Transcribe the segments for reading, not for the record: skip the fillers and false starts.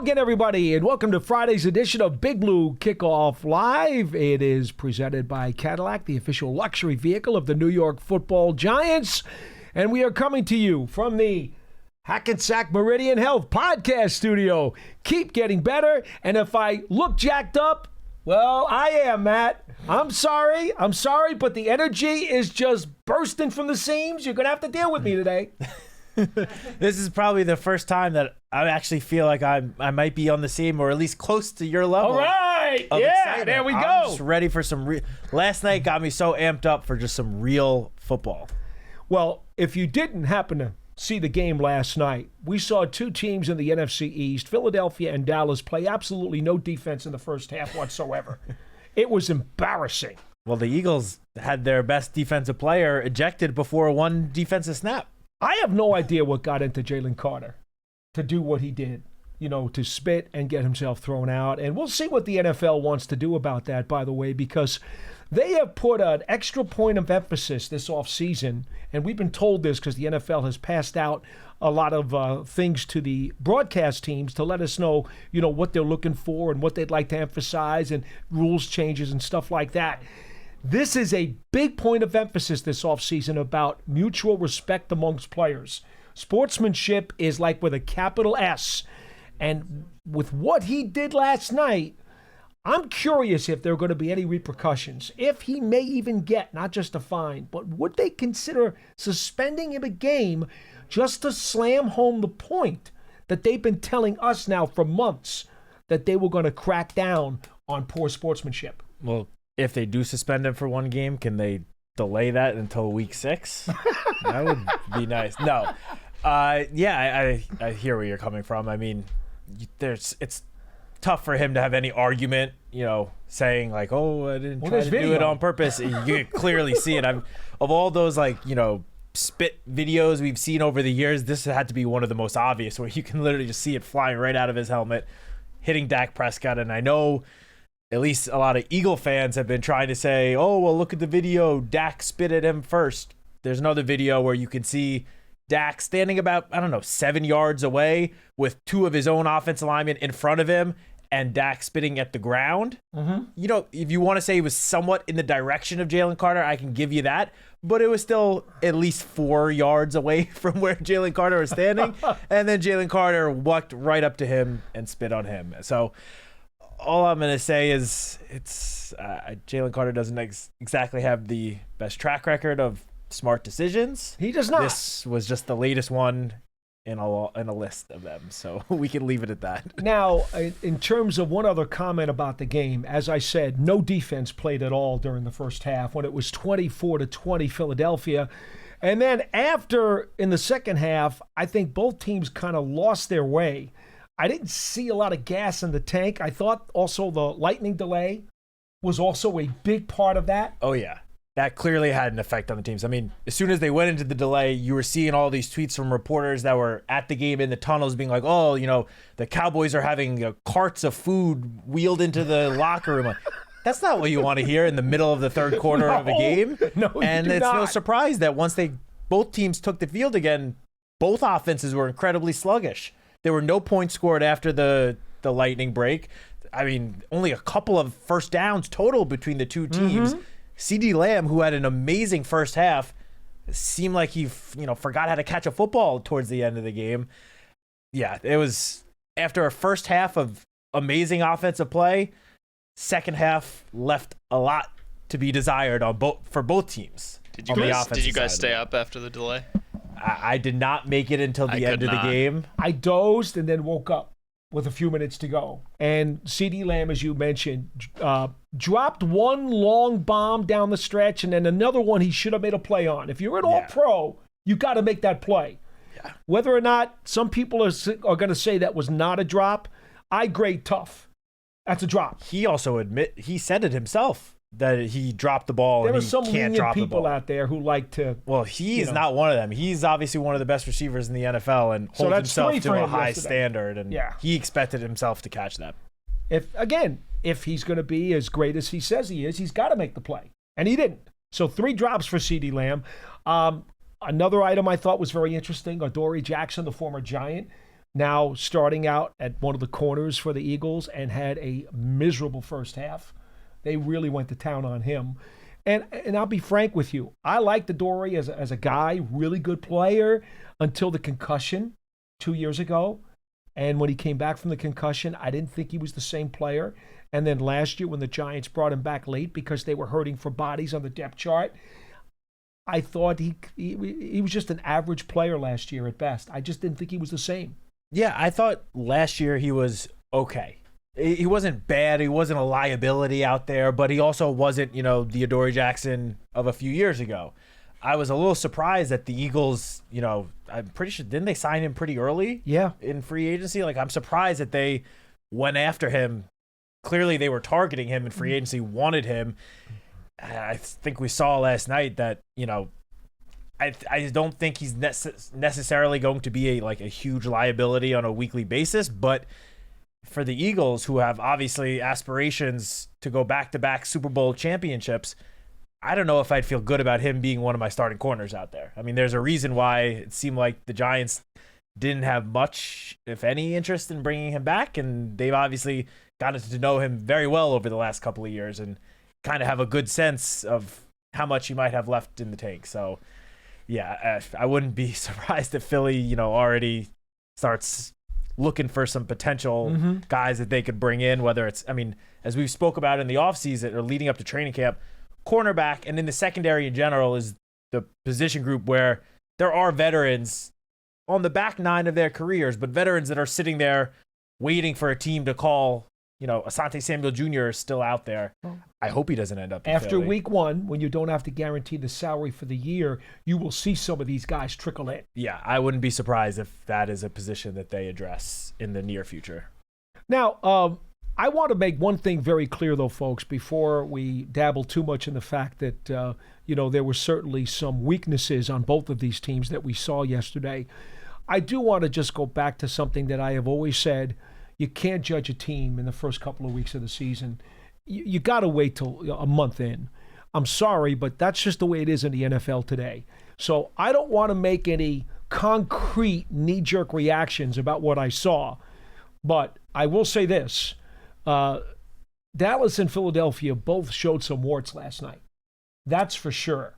again, everybody, and welcome to Friday's edition of Big Blue Kickoff Live. It is presented by Cadillac, the official luxury vehicle of the New York Football Giants. And we are coming to you from the Hackensack Meridian Health Podcast Studio. Keep getting better. And if I look jacked up, well, I am, Matt. I'm sorry, but the energy is just bursting from the seams. You're going to have to deal with me today. This is probably the first time that I actually feel like I might be on the same or at least close to your level. All right. Yeah, excitement. there we go. I'm just ready for some last night got me so amped up for just some real football. Well, if you didn't happen to see the game last night, we saw two teams in the NFC East, Philadelphia and Dallas, play absolutely no defense in the first half whatsoever. It was embarrassing. Well, the Eagles had their best defensive player ejected before one defensive snap. I have no idea what got into Jalen Carter to do what he did, to spit and get himself thrown out. And we'll see what the NFL wants to do about that, by the way, because they have put an extra point of emphasis this offseason, and we've been told this because the NFL has passed out a lot of things to the broadcast teams to let us know, what they're looking for and what they'd like to emphasize and rules changes and stuff like that. This is a big point of emphasis this offseason about mutual respect amongst players. Sportsmanship is like with a capital S. And with what he did last night, I'm curious if there are going to be any repercussions. If he may even get not just a fine, but would they consider suspending him a game just to slam home the point that they've been telling us now for months that they were going to crack down on poor sportsmanship? Well, if they do suspend him for one game, can they delay that until week 6? That would be nice. No. I hear where you're coming from. I mean, it's tough for him to have any argument, saying like, "Oh, I didn't try to do it on purpose." You can clearly see it. Of all those spit videos we've seen over the years, this had to be one of the most obvious, where you can literally just see it flying right out of his helmet, hitting Dak Prescott. And I know at least a lot of Eagle fans have been trying to say, "Oh, well, look at the video. Dak spit at him first." There's another video where you can see Dak standing about, 7 yards away with two of his own offensive linemen in front of him and Dak spitting at the ground. Mm-hmm. If you want to say he was somewhat in the direction of Jalen Carter, I can give you that. But it was still at least 4 yards away from where Jalen Carter was standing. And then Jalen Carter walked right up to him and spit on him. So all I'm going to say is Jalen Carter doesn't exactly have the best track record of smart decisions. He does not. This was just the latest one in a list of them, so we can leave it at that. Now, in terms of one other comment about the game, as I said, no defense played at all during the first half when it was 24-20 Philadelphia. And then after, in the second half, I think both teams kind of lost their way. I didn't see a lot of gas in the tank. I thought also the lightning delay was also a big part of that. Oh, yeah. That clearly had an effect on the teams. I mean, as soon as they went into the delay, you were seeing all these tweets from reporters that were at the game in the tunnels being like, "Oh, the Cowboys are having carts of food wheeled into the locker room." That's not what you want to hear in the middle of the third quarter of a game. No, and it's no surprise that once both teams took the field again, both offenses were incredibly sluggish. There were no points scored after the lightning break. I mean, only a couple of first downs total between the two teams. Mm-hmm. CeeDee Lamb, who had an amazing first half, seemed like he forgot how to catch a football towards the end of the game. Yeah, it was after a first half of amazing offensive play, second half left a lot to be desired for both teams. Did you guys stay up after the delay? I did not make it until the end of the game. I dozed and then woke up with a few minutes to go. And CeeDee Lamb, as you mentioned, dropped one long bomb down the stretch and then another one he should have made a play on. If you're an all-pro, you got to make that play. Yeah. Whether or not some people are going to say that was not a drop, I grade tough. That's a drop. He also he said it himself that he dropped the ball. There and are he some can't lenient drop people the ball out there who like to. Well, he is not one of them. He's obviously one of the best receivers in the NFL and holds himself to a high standard. And he expected himself to catch that. If he's going to be as great as he says he is, he's got to make the play, and he didn't. So 3 drops for CeeDee Lamb. Another item I thought was very interesting: Adoree Jackson, the former Giant, now starting out at one of the corners for the Eagles and had a miserable first half. They really went to town on him. And I'll be frank with you. I liked Adoree as a guy, really good player until the concussion 2 years ago. And when he came back from the concussion, I didn't think he was the same player. And then last year when the Giants brought him back late because they were hurting for bodies on the depth chart, I thought he was just an average player last year at best. I just didn't think he was the same. Yeah, I thought last year he was okay. He wasn't bad. He wasn't a liability out there, but he also wasn't, the Adoree Jackson of a few years ago. I was a little surprised that the Eagles, I'm pretty sure, didn't they sign him pretty early? Yeah. In free agency? Like, I'm surprised that they went after him. Clearly, they were targeting him in free agency, wanted him. I think we saw last night that, I don't think he's necessarily going to be a huge liability on a weekly basis, but for the Eagles, who have obviously aspirations to go back-to-back Super Bowl championships, I don't know if I'd feel good about him being one of my starting corners out there. I mean, there's a reason why it seemed like the Giants didn't have much, if any, interest in bringing him back, and they've obviously gotten to know him very well over the last couple of years and kind of have a good sense of how much he might have left in the tank. So, yeah, I wouldn't be surprised if Philly, already starts looking for some potential guys that they could bring in, whether it's, as we spoke about in the offseason or leading up to training camp, cornerback and in the secondary in general is the position group where there are veterans on the back nine of their careers, but veterans that are sitting there waiting for a team to call. Asante Samuel Jr. is still out there. I hope he doesn't end up in After Philly. week one, when you don't have to guarantee the salary for the year, you will see some of these guys trickle in. Yeah, I wouldn't be surprised if that is a position that they address in the near future. Now, I want to make one thing very clear, though, folks, before we dabble too much in the fact that, there were certainly some weaknesses on both of these teams that we saw yesterday. I do want to just go back to something that I have always said. You can't judge a team in the first couple of weeks of the season. You got to wait till a month in. I'm sorry, but that's just the way it is in the NFL today. So I don't want to make any concrete knee-jerk reactions about what I saw. But I will say this. Dallas and Philadelphia both showed some warts last night. That's for sure.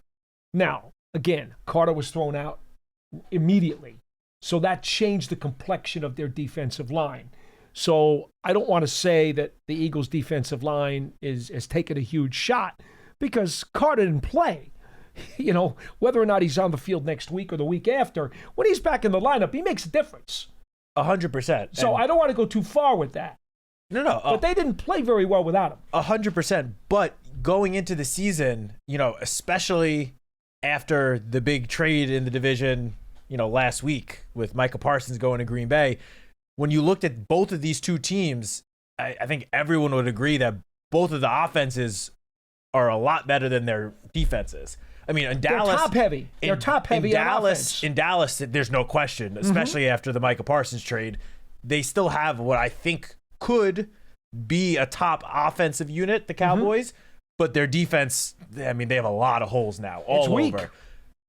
Now, again, Carter was thrown out immediately. So that changed the complexion of their defensive line. So I don't want to say that the Eagles' defensive line has taken a huge shot because Carter didn't play. Whether or not he's on the field next week or the week after, when he's back in the lineup, he makes a difference. 100%. So I don't want to go too far with that. No. But they didn't play very well without him. 100%. But going into the season, especially after the big trade in the division, last week with Micah Parsons going to Green Bay, when you looked at both of these two teams, I think everyone would agree that both of the offenses are a lot better than their defenses. In Dallas, they're top heavy. They're top heavy on offense. In Dallas, there's no question, especially after the Micah Parsons trade. They still have what I think could be a top offensive unit, the Cowboys, but their defense, they have a lot of holes now all over.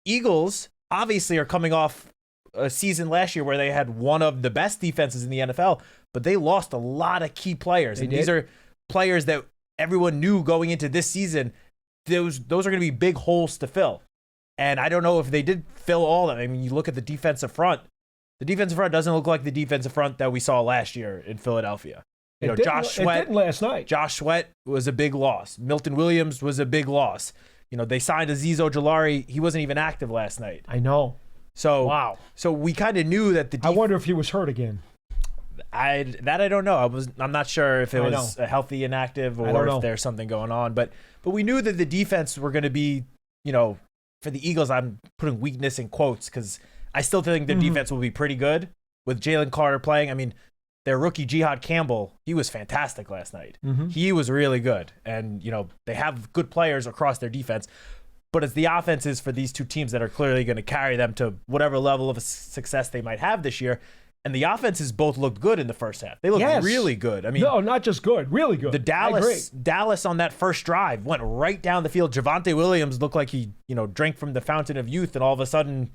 Eagles obviously are coming off a season last year where they had one of the best defenses in the NFL, but they lost a lot of key players. These are players that everyone knew going into this season, those are going to be big holes to fill. And I don't know if they did fill all of them. You look at the defensive front. The defensive front doesn't look like the defensive front that we saw last year in Philadelphia. Josh Sweat. It didn't last night. Josh Sweat was a big loss. Milton Williams was a big loss. They signed Azeez Ojulari. He wasn't even active last night. I know. So wow. So we kind of knew that I wonder if he was hurt again. I don't know. I'm not sure if it was a healthy inactive or if there's something going on. But we knew that the defense were going to be, for the Eagles, I'm putting weakness in quotes because I still think their defense will be pretty good with Jalen Carter playing. Their rookie Jihad Campbell, he was fantastic last night. He was really good. And, they have good players across their defense. But it's the offenses for these two teams that are clearly going to carry them to whatever level of success they might have this year. And the offenses both looked good in the first half. They looked really good. No, not just good, really good. The Dallas on that first drive went right down the field. Javonte Williams looked like he, drank from the fountain of youth, and all of a sudden,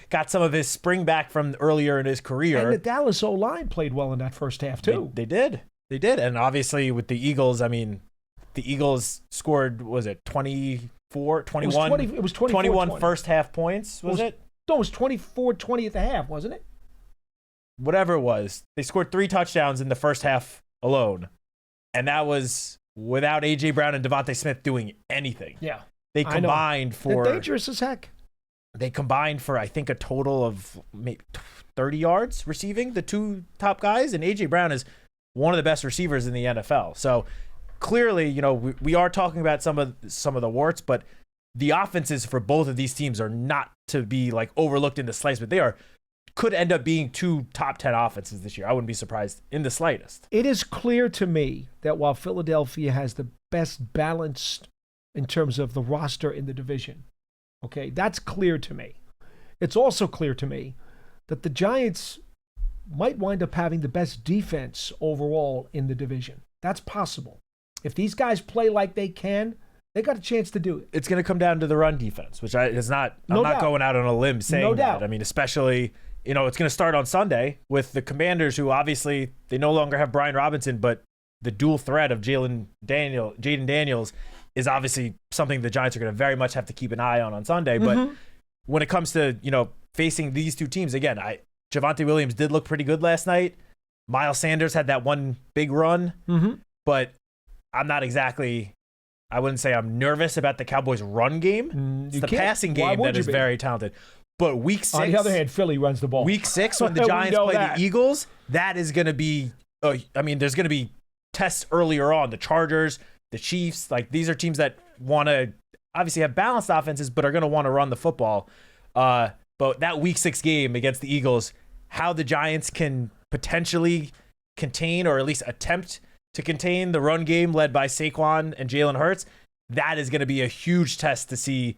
got some of his spring back from earlier in his career. And the Dallas O-line played well in that first half, too. They did. And obviously with the Eagles, I mean, the Eagles scored, was it 24, 21? It was 24, 21 first half points, was it? No, it was 24-20 at the half, wasn't it? Whatever it was. They scored 3 touchdowns in the first half alone. And that was without A.J. Brown and Devontae Smith doing anything. Yeah. They combined for... They're dangerous as heck. They combined for, I think, a total of maybe 30 yards receiving, the 2 top guys. And A.J. Brown is one of the best receivers in the NFL. So clearly, we are talking about some of the warts, but the offenses for both of these teams are not to be like overlooked in the slice, but they could end up being 2 top 10 offenses this year. I wouldn't be surprised in the slightest. It is clear to me that while Philadelphia has the best balance in terms of the roster in the division, okay, that's clear to me. It's also clear to me that the Giants might wind up having the best defense overall in the division. That's possible. If these guys play like they can, they got a chance to do it. It's going to come down to the run defense, which I'm not going out on a limb saying that. I mean, especially, it's going to start on Sunday with the Commanders, who obviously they no longer have Brian Robinson, but the dual threat of Jaden Daniels is obviously something the Giants are going to very much have to keep an eye on Sunday. But when it comes to, facing these 2 teams, again, Javonte Williams did look pretty good last night. Miles Sanders had that one big run, but I'm not exactly, I wouldn't say I'm nervous about the Cowboys' run game. It's the passing game that is very talented. But week 6. On the other hand, Philly runs the ball. Week 6, when the Giants play the Eagles, that is going to be, there's going to be tests earlier on. The Chargers, the Chiefs, these are teams that want to obviously have balanced offenses, but are going to want to run the football. But that week 6 game against the Eagles, how the Giants can potentially contain or at least attempt to contain the run game led by Saquon and Jalen Hurts, that is going to be a huge test to see,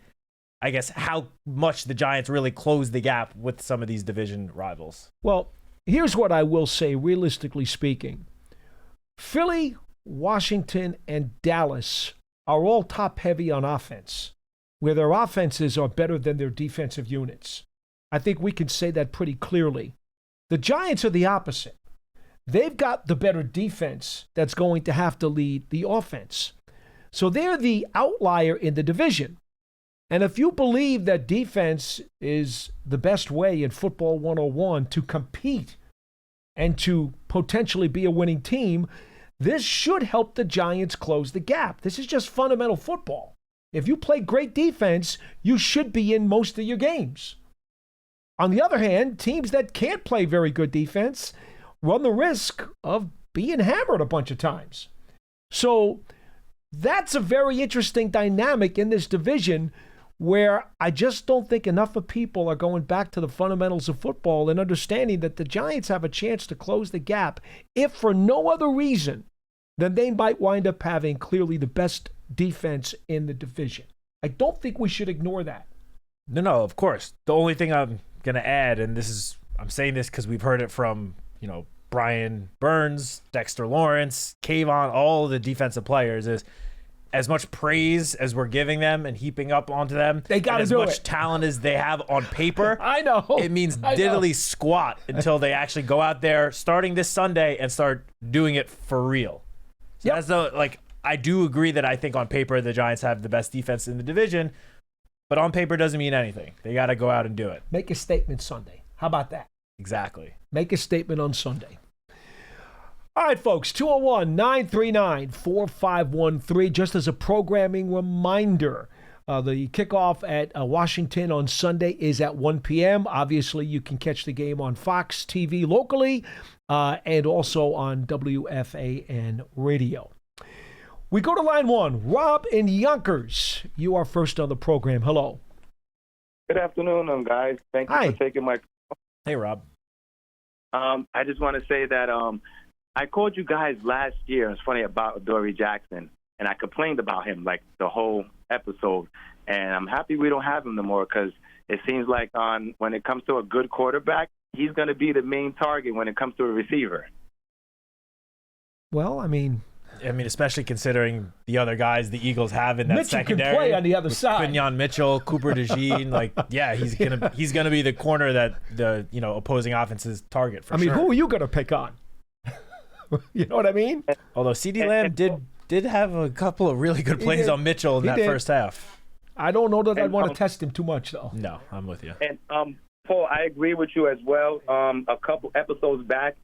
I guess, how much the Giants really close the gap with some of these division rivals. Well, here's what I will say, realistically speaking. Philly, Washington, and Dallas are all top-heavy on offense, where their offenses are better than their defensive units. I think we can say that pretty clearly. The Giants are the opposite. They've got the better defense that's going to have to lead the offense. So they're the outlier in the division. And if you believe that defense is the best way in Football 101 to compete and to potentially be a winning team, this should help the Giants close the gap. This is just fundamental football. If you play great defense, you should be in most of your games. On the other hand, teams that can't play very good defense run the risk of being hammered a bunch of times. So that's a very interesting dynamic in this division where I just don't think enough of people are going back to the fundamentals of football and understanding that the Giants have a chance to close the gap, if for no other reason than they might wind up having clearly the best defense in the division. I don't think we should ignore that. No, of course. The only thing I'm going to add, and I'm saying this because we've heard it from, Brian Burns, Dexter Lawrence, Kayvon, all the defensive players, is as much praise as we're giving them and heaping up onto them, they got to do it. As much talent as they have on paper, I know. It means diddly squat until they actually go out there starting this Sunday and start doing it for real. So that's I do agree that I think on paper the Giants have the best defense in the division, but on paper doesn't mean anything. They got to go out and do it. Make a statement Sunday. How about that? Exactly. Make a statement on Sunday. All right, folks, 201-939-4513. Just as a programming reminder, the kickoff at Washington on Sunday is at 1 p.m. Obviously, you can catch the game on Fox TV locally and also on WFAN radio. We go to line 1. Rob in Yonkers. You are first on the program. Hello. Good afternoon, guys. Thank you for taking my call. Hey, Rob. I just want to say that I called you guys last year. It's funny about Dory Jackson, and I complained about him like the whole episode. And I'm happy we don't have him no more because it seems like when it comes to a good quarterback, he's going to be the main target when it comes to a receiver. Well, I mean, I mean, especially considering the other guys the Eagles have in that Mitchell secondary. can play on the other side. Quinyon Mitchell, Cooper DeJean, he's gonna be the corner that the opposing offenses target for sure. I mean, who are you gonna pick on? You know what I mean? Although CeeDee Lamb did have a couple of really good plays on Mitchell in that first half. I don't know that I'd want to test him too much, though. No, I'm with you. And Paul, I agree with you as well. A couple episodes back,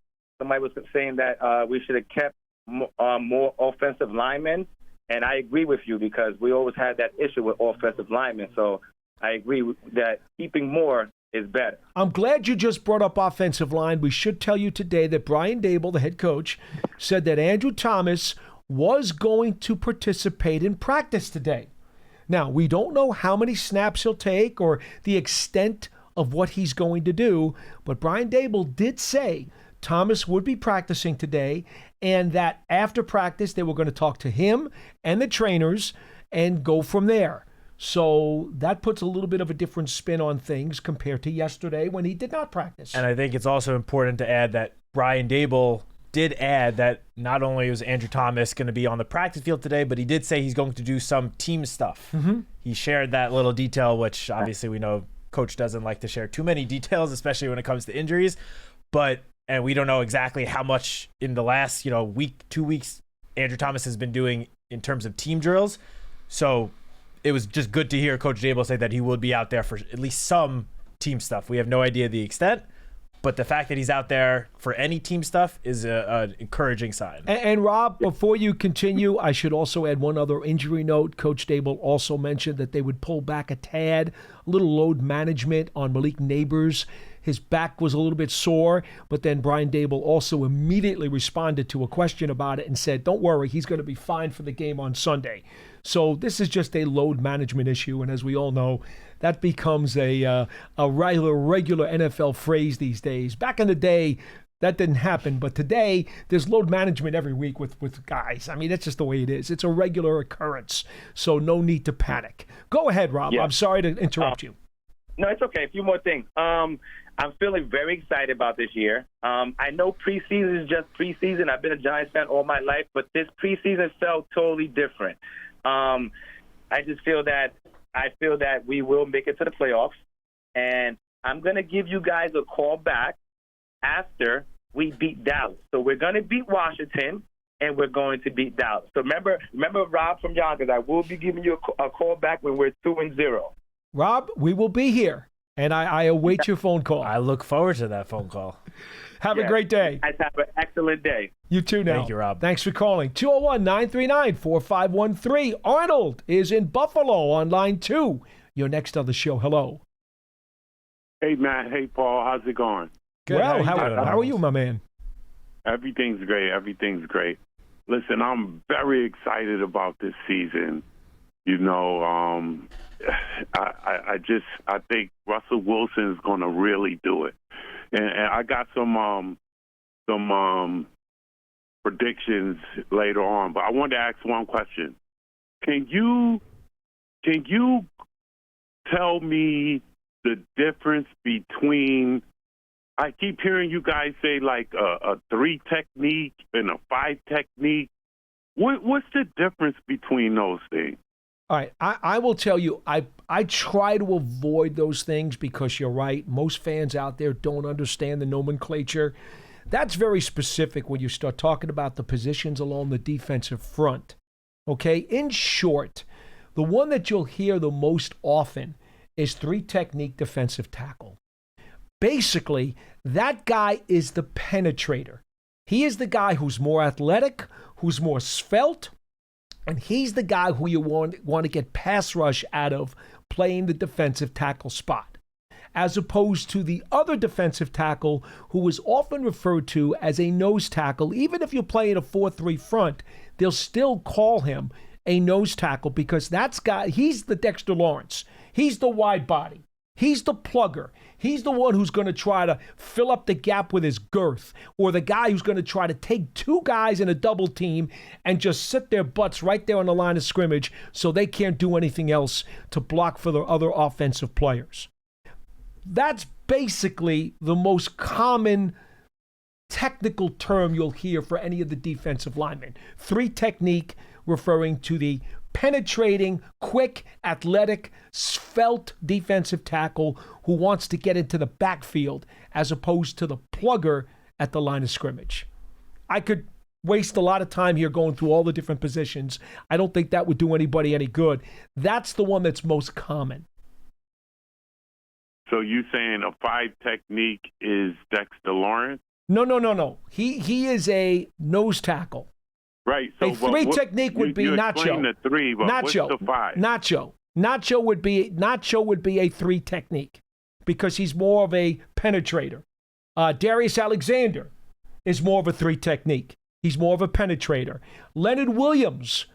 somebody was saying that we should have kept more offensive linemen, and I agree with you because we always had that issue with offensive linemen. So I agree that keeping more is better. I'm glad you just brought up offensive line. We should tell you today that Brian Dable, the head coach, said that Andrew Thomas was going to participate in practice today. Now, we don't know how many snaps he'll take or the extent of what he's going to do, but Brian Dable did say Thomas would be practicing today and that after practice they were going to talk to him and the trainers and go from there. So that puts a little bit of a different spin on things compared to yesterday when he did not practice. And I think it's also important to add that Brian Dable did add that not only was Andrew Thomas going to be on the practice field today, but he did say he's going to do some team stuff. Mm-hmm. He shared that little detail, which obviously we know Coach doesn't like to share too many details, especially when it comes to injuries. And we don't know exactly how much in the last week, 2 weeks, Andrew Thomas has been doing in terms of team drills. So it was just good to hear Coach Dable say that he would be out there for at least some team stuff. We have no idea the extent, but the fact that he's out there for any team stuff is an encouraging sign. And Rob, before you continue, I should also add one other injury note. Coach Dable also mentioned that they would pull back a tad, a little load management on Malik Neighbors. His back was a little bit sore, but then Brian Dable also immediately responded to a question about it and said, don't worry, he's going to be fine for the game on Sunday. So this is just a load management issue, and as we all know, that becomes a regular NFL phrase these days. Back in the day, that didn't happen, but today there's load management every week with guys. I mean, that's just the way it is. It's a regular occurrence, so no need to panic. Go ahead, Rob. Yeah. I'm sorry to interrupt you. No, it's okay. A few more things. I'm feeling very excited about this year. I know preseason is just preseason. I've been a Giants fan all my life, but this preseason felt totally different. I just feel that we will make it to the playoffs, and I'm going to give you guys a call back after we beat Dallas. So we're going to beat Washington, and we're going to beat Dallas. So remember Rob from Yonkers, I will be giving you a call back when we're 2-0. Rob, we will be here, and I await your phone call. I look forward to that phone call. Have a great day. Guys, have an excellent day. You too now. Thank you, Rob. Thanks for calling. 201-939-4513. Arnold is in Buffalo on line 2. You're next on the show. Hello. Hey, Matt. Hey, Paul. How's it going? Good. Well, how are you, my man? Everything's great. Everything's great. Listen, I'm very excited about this season. I think Russell Wilson is going to really do it. And I got some predictions later on, but I wanted to ask one question. Can you tell me the difference between, I keep hearing you guys say like a 3 technique and a 5 technique. What's the difference between those things? All right, I will tell you, I try to avoid those things because you're right. Most fans out there don't understand the nomenclature. That's very specific when you start talking about the positions along the defensive front. Okay, in short, the one that you'll hear the most often is 3 technique defensive tackle. Basically, that guy is the penetrator. He is the guy who's more athletic, who's more svelte, and he's the guy who you want to get pass rush out of playing the defensive tackle spot, as opposed to the other defensive tackle who is often referred to as a nose tackle. Even if you're playing a 4-3 front, they'll still call him a nose tackle because he's the Dexter Lawrence. He's the wide body. He's the plugger. He's the one who's going to try to fill up the gap with his girth, or the guy who's going to try to take 2 guys in a double team and just sit their butts right there on the line of scrimmage so they can't do anything else to block for the other offensive players. That's basically the most common technical term you'll hear for any of the defensive linemen. 3 technique, referring to the penetrating, quick, athletic, svelte defensive tackle who wants to get into the backfield as opposed to the plugger at the line of scrimmage. I could waste a lot of time here going through all the different positions. I don't think that would do anybody any good. That's the one that's most common. So you saying a 5 technique is Dexter Lawrence? No. He is a nose tackle. Right. So a 3 technique would be Nacho. You the 3, but Nacho. what's the 5? Nacho would be a 3 technique because he's more of a penetrator. Darius Alexander is more of a 3 technique. He's more of a penetrator. Leonard Williams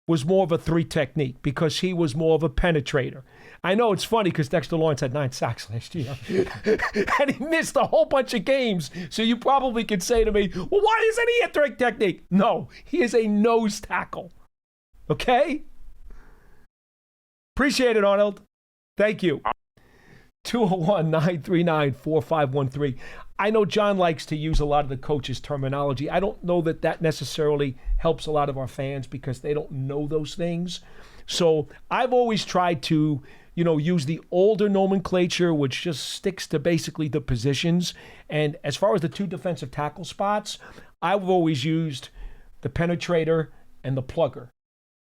was more of a 3 technique because he was more of a penetrator. I know it's funny because Dexter Lawrence had 9 sacks last year. And he missed a whole bunch of games. So you probably could say to me, well, why isn't he a 3 technique? No, he is a nose tackle. Okay? Appreciate it, Arnold. Thank you. 201-939-4513. I know John likes to use a lot of the coaches' terminology. I don't know that necessarily helps a lot of our fans because they don't know those things. So I've always tried to, use the older nomenclature, which just sticks to basically the positions. And as far as the 2 defensive tackle spots, I've always used the penetrator and the plugger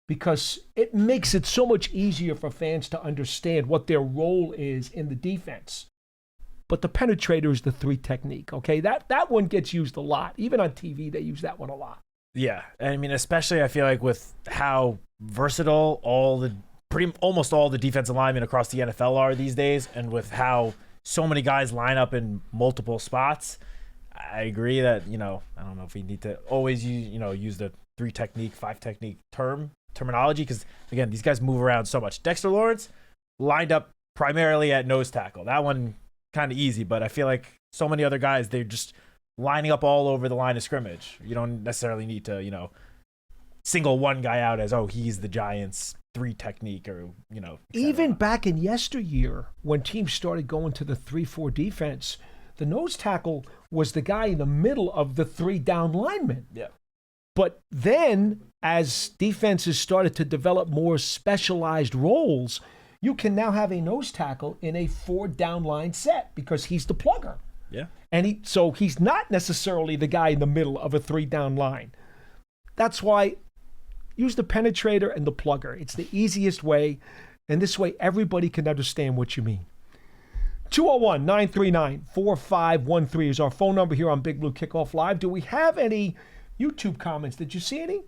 because it makes it so much easier for fans to understand what their role is in the defense. But the penetrator is the 3 technique, okay? That one gets used a lot. Even on TV, they use that one a lot. Yeah, I mean, especially I feel like with how versatile almost all the defensive linemen across the NFL are these days, and with how so many guys line up in multiple spots, I agree that, I don't know if we need to always use the 3 technique, 5 technique terminology, because again, these guys move around so much. Dexter Lawrence lined up primarily at nose tackle. That one kind of easy, but I feel like so many other guys, they're just lining up all over the line of scrimmage. You don't necessarily need to, single one guy out as, he's the Giants' 3 technique or, Even back in yesteryear, when teams started going to the 3-4 defense, the nose tackle was the guy in the middle of the 3 down linemen. Yeah. But then, as defenses started to develop more specialized roles, you can now have a nose tackle in a 4 down line set because he's the plugger. Yeah. And so he's not necessarily the guy in the middle of a 3 down line. That's why use the penetrator and the plugger. It's the easiest way, and this way everybody can understand what you mean. 201-939-4513 is our phone number here on Big Blue Kickoff Live. Do we have any YouTube comments? Did you see any?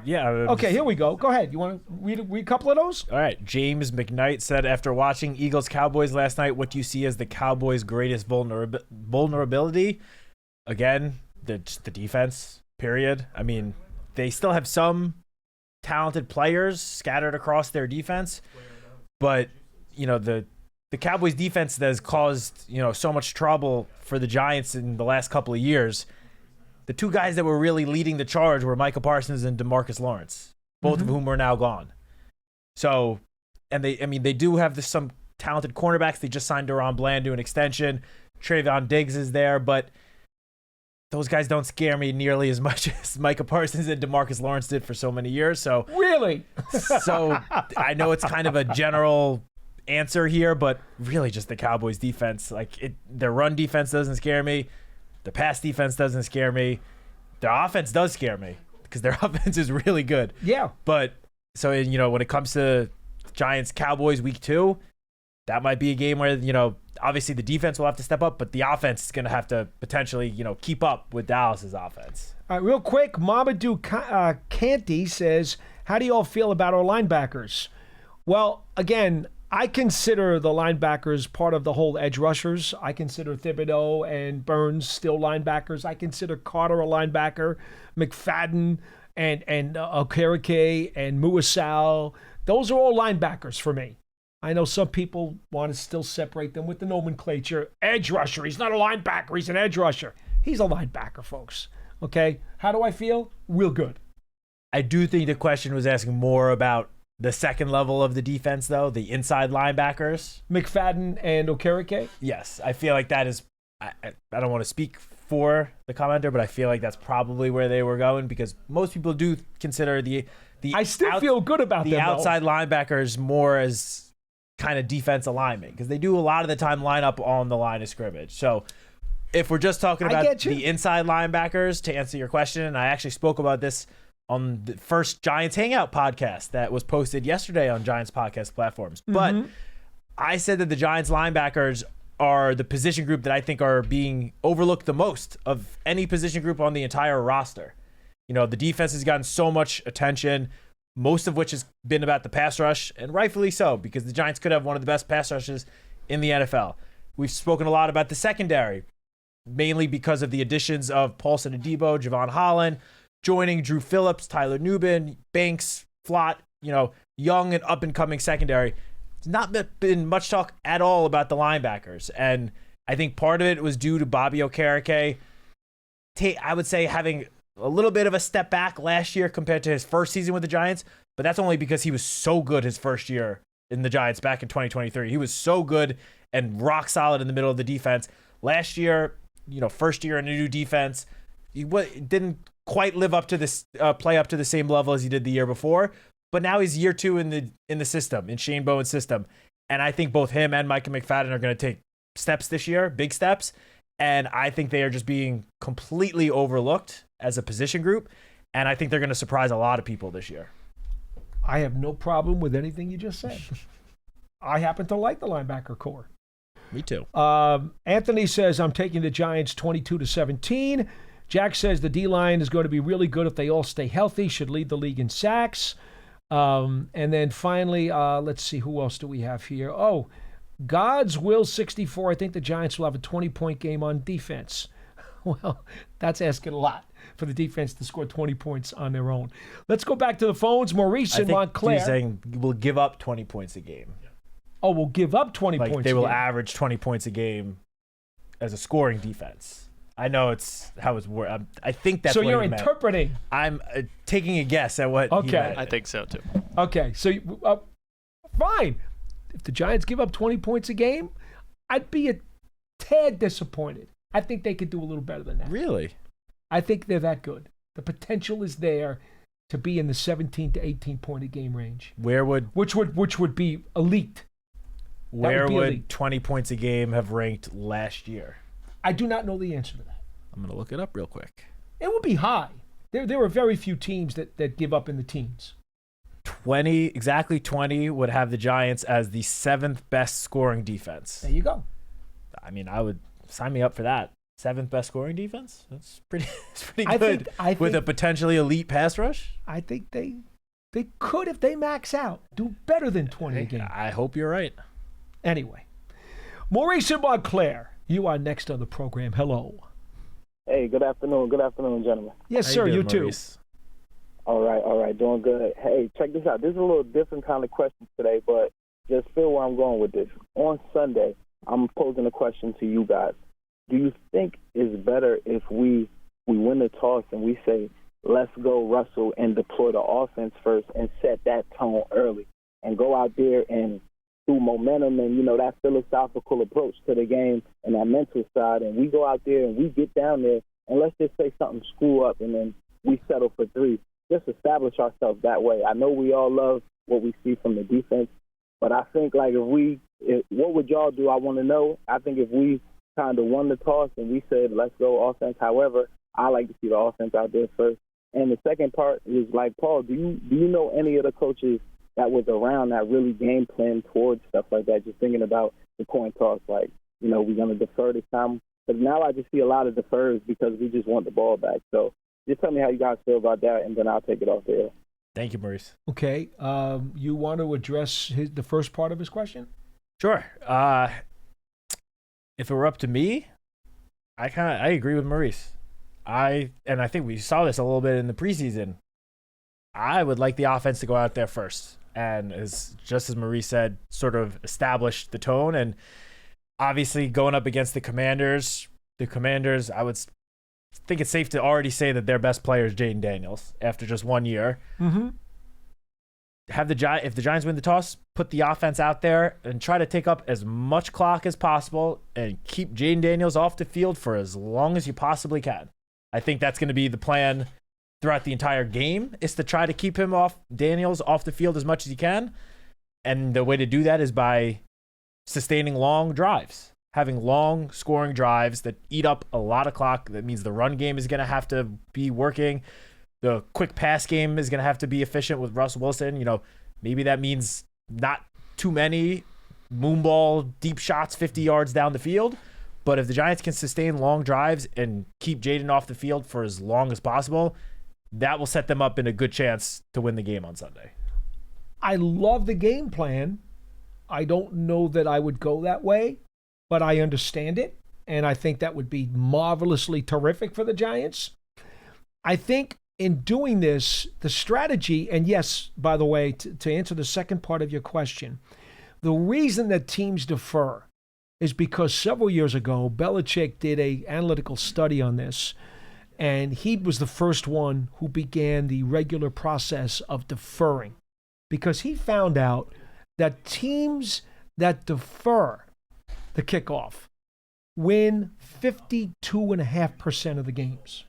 Yeah. Okay, here we go. Go ahead. You want to read a couple of those? All right. James McKnight said, after watching Eagles-Cowboys last night, what do you see as the Cowboys' greatest vulnerability? Again, the defense, period. I mean, they still have some talented players scattered across their defense, but, the Cowboys' defense that has caused, so much trouble for the Giants in the last couple of years, the 2 guys that were really leading the charge were Micah Parsons and DeMarcus Lawrence, both of whom are now gone. So, and they do have some talented cornerbacks. They just signed Deron Bland to an extension. Trayvon Diggs is there, but those guys don't scare me nearly as much as Micah Parsons and DeMarcus Lawrence did for so many years. So really, so I know it's kind of a general answer here, but really just the Cowboys defense. Their run defense doesn't scare me. The pass defense doesn't scare me. Their offense does scare me because their offense is really good. Yeah. But so, when it comes to Giants Cowboys week 2, that might be a game where, obviously the defense will have to step up, but the offense is going to have to potentially, keep up with Dallas's offense. All right, real quick, Mamadou Kanti says, how do you all feel about our linebackers? Well, again, I consider the linebackers part of the whole edge rushers. I consider Thibodeau and Burns still linebackers. I consider Carter a linebacker, McFadden and Okereke and Muasau. Those are all linebackers for me. I know some people want to still separate them with the nomenclature. Edge rusher. He's not a linebacker. He's an edge rusher. He's a linebacker, folks. Okay? How do I feel? Real good. I do think the question was asking more about the second level of the defense, though, the inside linebackers. McFadden and Okereke? Yes. I feel like that is I don't want to speak for the commenter, but I feel like that's probably where they were going because most people do consider the I still feel good about the them, outside linebackers more as kind of defense alignment because they do a lot of the time line up on the line of scrimmage. So if we're just talking about the inside linebackers, to answer your question, and I actually spoke about this on the first Giants Hangout podcast that was posted yesterday on Giants podcast platforms. But I said that the Giants linebackers are the position group that I think are being overlooked the most of any position group on the entire roster. You know, the defense has gotten so much attention, most of which has been about the pass rush, and rightfully so, because the Giants could have one of the best pass rushes in the NFL. We've spoken a lot about the secondary, mainly because of the additions of Paulson Adebo, Javon Holland, joining Drew Phillips, Tyler Nubin, Banks, Flott, young and up-and-coming secondary. There's not been much talk at all about the linebackers, and I think part of it was due to Bobby Okereke, I would say, having a little bit of a step back last year compared to his first season with the Giants, but that's only because he was so good his first year in the Giants back in 2023. He was so good and rock solid in the middle of the defense. Last year, first year in a new defense, he didn't quite live up to this, play up to the same level as he did the year before. But now he's year 2 in the system, in Shane Bowen's system. And I think both him and Micah McFadden are going to take steps this year, big steps. And I think they are just being completely overlooked as a position group. And I think they're going to surprise a lot of people this year. I have no problem with anything you just said. I happen to like the linebacker core. Me too. Anthony says, I'm taking the Giants 22-17. Jack says the D-line is going to be really good if they all stay healthy, should lead the league in sacks. And then finally, let's see, who else do we have here? Oh, God's Will 64. I think the Giants will have a 20-point game on defense. Well, that's asking a lot for the defense to score 20 points on their own. Let's go back to the phones. Maurice in Montclair. You're saying we'll give up 20 points a game. Oh, we'll give up 20 points a game. They will average 20 points a game as a scoring defense. I know it's how it's worded. I think that's so what you're he meant. interpreting. I'm taking a guess at what he meant. I think so too. Okay, so fine. If the Giants give up 20 points a game, I'd be a tad disappointed. I think they could do a little better than that. Really? I think they're that good. The potential is there to be in the 17 to 18 point a game range. Which would be elite. Where would 20 points a game have ranked last year? I do not know the answer to that. I'm going to look it up real quick. It would be high. There are very few teams that give up in the teens. 20 would have the Giants as the 7th best scoring defense. There you go. I mean, I would sign me up for that. 7th best scoring defense? That's pretty good. I think, with a potentially elite pass rush? I think they could, if they max out, do better than 20 a game. I hope you're right. Anyway, Maurice in Montclair, you are next on the program. Hello. Hey, good afternoon. Good afternoon, gentlemen. Yes, sir. You too. All right. Doing good. Hey, check this out. This is a little different kind of question today, but just feel where I'm going with this. On Sunday, I'm posing a question to you guys. Do you think it's better if we win the toss and we say, let's go Russell and deploy the offense first and set that tone early and go out there and through momentum and, that philosophical approach to the game and that mental side, and we go out there and we get down there and let's just say something screw up and then we settle for 3. Just establish ourselves that way. I know we all love what we see from the defense, but I think what would y'all do? I want to know. I think if we kind of won the toss and we said, let's go offense. However, I like to see the offense out there first. And the second part is like, Paul, do you know any of the coaches that was around that really game plan towards stuff like that? Just thinking about the coin toss, like, we're going to defer this time. But now I just see a lot of defers because we just want the ball back. So just tell me how you guys feel about that, and then I'll take it off there. Thank you, Maurice. Okay. You want to address the first part of his question? Sure. If it were up to me, I agree with Maurice. I think we saw this a little bit in the preseason. I would like the offense to go out there first and, just as Maurice said, sort of establish the tone. And obviously going up against the Commanders, I would think it's safe to already say that their best player is Jaden Daniels after just 1 year. Mm-hmm. if the Giants win the toss, put the offense out there and try to take up as much clock as possible and keep Jaden Daniels off the field for as long as you possibly can. I think that's going to be the plan throughout the entire game, is to try to keep Daniels off the field as much as you can. And the way to do that is by sustaining long drives, having long scoring drives that eat up a lot of clock. That means the run game is going to have to be working. The quick pass game is going to have to be efficient with Russell Wilson. Maybe that means not too many moonball deep shots 50 yards down the field. But if the Giants can sustain long drives and keep Jaden off the field for as long as possible, that will set them up in a good chance to win the game on Sunday. I love the game plan. I don't know that I would go that way, but I understand it. And I think that would be marvelously terrific for the Giants. I think in doing this, the strategy, and yes, by the way, to answer the second part of your question, the reason that teams defer is because several years ago, Belichick did an analytical study on this, and he was the first one who began the regular process of deferring, because he found out that teams that defer the kickoff win 52.5% of the games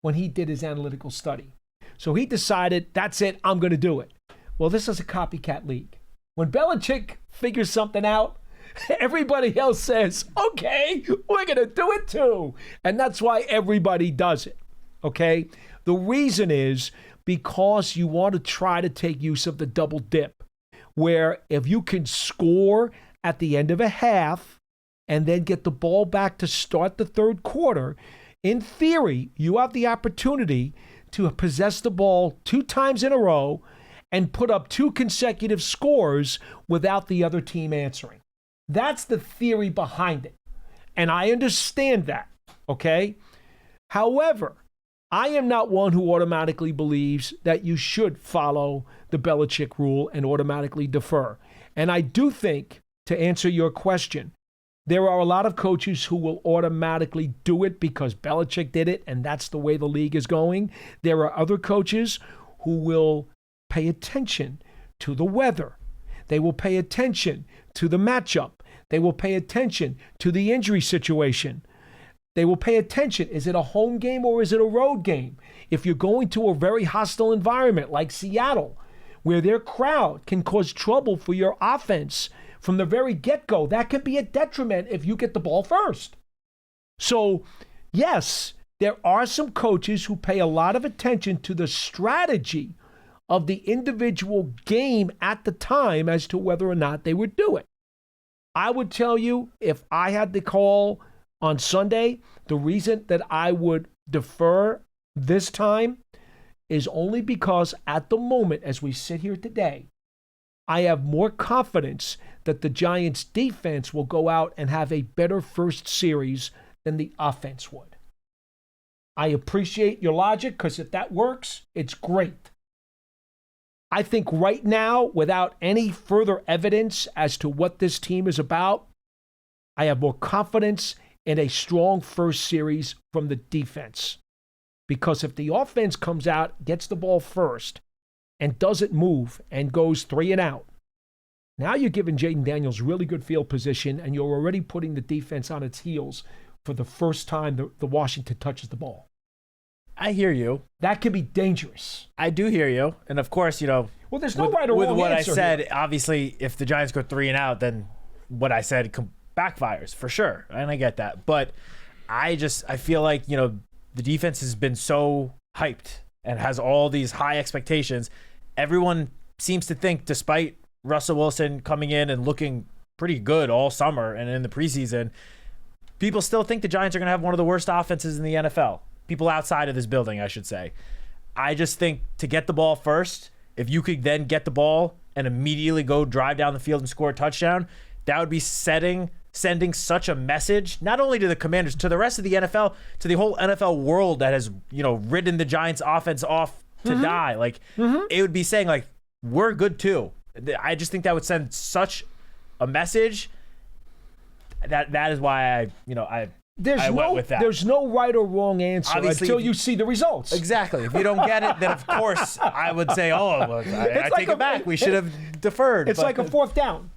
when he did his analytical study. So he decided, that's it, I'm going to do it. Well, this is a copycat league. When Belichick figures something out, everybody else says, okay, we're going to do it too. And that's why everybody does it, okay? The reason is because you want to try to take use of the double dip, where if you can score at the end of a half and then get the ball back to start the third quarter, in theory, you have the opportunity to possess the ball 2 times in a row and put up 2 consecutive scores without the other team answering. That's the theory behind it. And I understand that, okay? However, I am not one who automatically believes that you should follow the Belichick rule and automatically defer. And I do think, to answer your question, there are a lot of coaches who will automatically do it because Belichick did it, and that's the way the league is going. There are other coaches who will pay attention to the weather. They will pay attention to the matchup. They will pay attention to the injury situation. They will pay attention. Is it a home game or is it a road game? If you're going to a very hostile environment like Seattle, where their crowd can cause trouble for your offense from the very get-go, that can be a detriment if you get the ball first. So, yes, there are some coaches who pay a lot of attention to the strategy of the individual game at the time as to whether or not they would do it. I would tell you, if I had the call on Sunday, the reason that I would defer this time is only because at the moment, as we sit here today, I have more confidence that the Giants' defense will go out and have a better first series than the offense would. I appreciate your logic, because if that works, it's great. I think right now, without any further evidence as to what this team is about, I have more confidence in a strong first series from the defense. Because if the offense comes out, gets the ball first, and doesn't move and goes 3 and out, now you're giving Jaden Daniels really good field position, and you're already putting the defense on its heels for the first time the Washington touches the ball. I hear you. That could be dangerous. I do hear you. And of course, well, there's no right or wrong with what I answer said, here. Obviously, if the Giants go 3 and out, then what I said backfires for sure. And I get that. But I feel like, the defense has been so hyped and has all these high expectations. Everyone seems to think, despite Russell Wilson coming in and looking pretty good all summer and in the preseason, people still think the Giants are going to have one of the worst offenses in the NFL. People outside of this building, I should say. I just think to get the ball first, if you could then get the ball and immediately go drive down the field and score a touchdown, that would be sending such a message, not only to the Commanders, to the rest of the NFL, to the whole NFL world that has, ridden the Giants offense off to die. Like, it would be saying, like, we're good too. I just think that would send such a message. That is why I went with that. There's no right or wrong answer Obviously, until you see the results. Exactly. If you don't get it, then of course I would say, I take it back. We should have deferred. It's like a fourth down,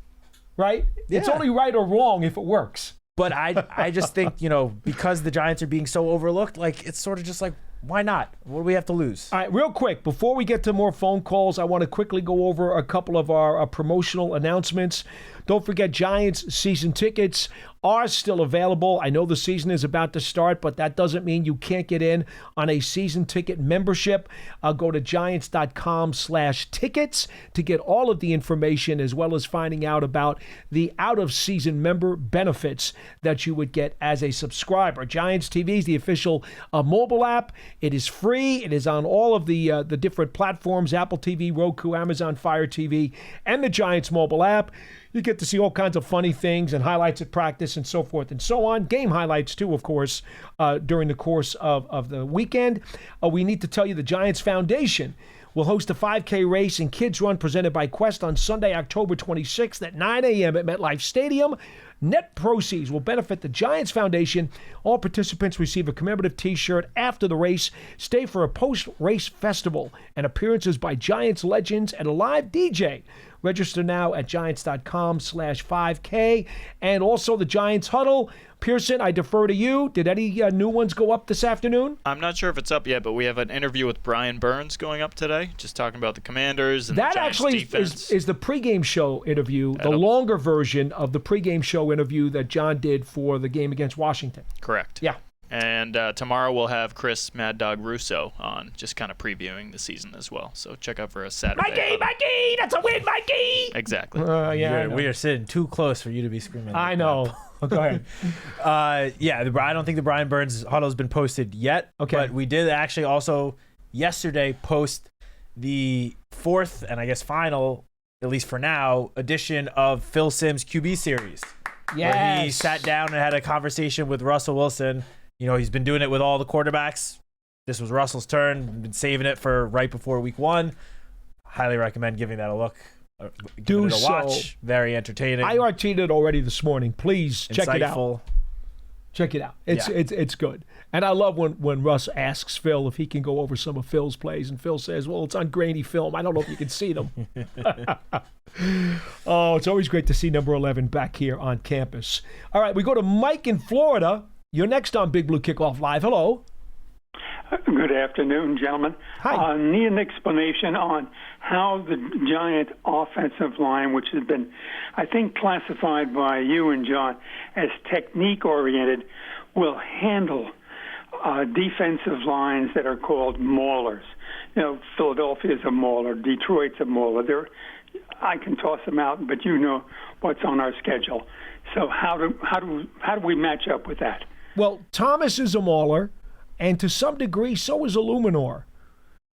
right? Yeah. It's only right or wrong if it works. But I just think, because the Giants are being so overlooked, it's sort of just like, why not? What do we have to lose? All right, real quick, before we get to more phone calls, I want to quickly go over a couple of our promotional announcements. Don't forget, Giants season tickets are still available. I know the season is about to start, but that doesn't mean you can't get in on a season ticket membership. Go to giants.com/tickets to get all of the information, as well as finding out about the out-of-season member benefits that you would get as a subscriber. Giants TV is the official mobile app. It is free. It is on all of the different platforms, Apple TV, Roku, Amazon Fire TV, and the Giants mobile app. You get to see all kinds of funny things and highlights at practice and so forth and so on. Game highlights, too, of course, during the course of the weekend. We need to tell you the Giants Foundation will host a 5K race and kids run presented by Quest on Sunday, October 26th at 9 a.m. at MetLife Stadium. Net proceeds will benefit the Giants Foundation. All participants receive a commemorative T-shirt after the race. Stay for a post-race festival and appearances by Giants legends and a live DJ. Register now at giants.com/5K. And also the Giants Huddle. Pearson, I defer to you. Did any new ones go up this afternoon? I'm not sure if it's up yet, but we have an interview with Brian Burns going up today, just talking about the Commanders and that the Giants actually defense. is the pregame show interview, the longer version of the pregame show interview that John did for the game against Washington. Correct. Yeah. And tomorrow we'll have Chris Mad Dog Russo on, just kind of previewing the season as well. So check out for a Saturday. Mikey, that's a win, Mikey! Exactly. We are sitting too close for you to be screaming. I know. Go ahead. I don't think the Brian Burns huddle has been posted yet. Okay. But we did actually also yesterday post the fourth and I guess final, at least for now, edition of Phil Simms' QB series. Yes. Where he sat down and had a conversation with Russell Wilson. He's been doing it with all the quarterbacks. This was Russell's turn. We've been saving it for right before week one. Highly recommend giving that a look. Do it a watch. so. Very entertaining. I tweeted it already this morning. Please check it out. Insightful. Check it out. It's good. And I love when Russ asks Phil if he can go over some of Phil's plays, and Phil says, well, it's on grainy film. I don't know if you can see them. Oh, it's always great to see number 11 back here on campus. All right, we go to Mike in Florida. You're next on Big Blue Kickoff Live. Hello. Good afternoon, gentlemen. Hi. Need an explanation on how the Giant offensive line, which has been, I think, classified by you and John as technique-oriented, will handle defensive lines that are called maulers. Philadelphia's a mauler, Detroit's a mauler. I can toss them out, but you know what's on our schedule. So how do we match up with that? Well, Thomas is a mauler, and to some degree, so is Illuminor.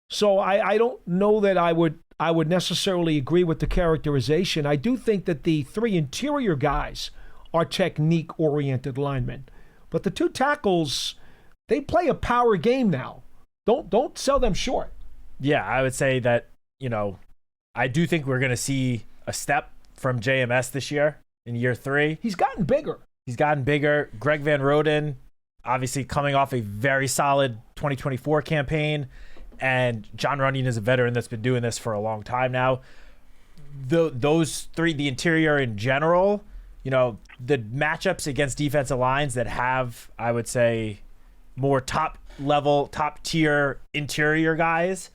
So I don't know that I would necessarily agree with the characterization. I do think that the three interior guys are technique-oriented linemen, but the two tackles, they play a power game now. Don't sell them short. Yeah, I would say that I do think we're going to see a step from JMS this year in year 3. He's gotten bigger. Greg Van Roden, obviously coming off a very solid 2024 campaign, and John Runyon is a veteran that's been doing this for a long time now. Those three, the interior in general, the matchups against defensive lines that have, I would say, more top-level, top-tier interior guys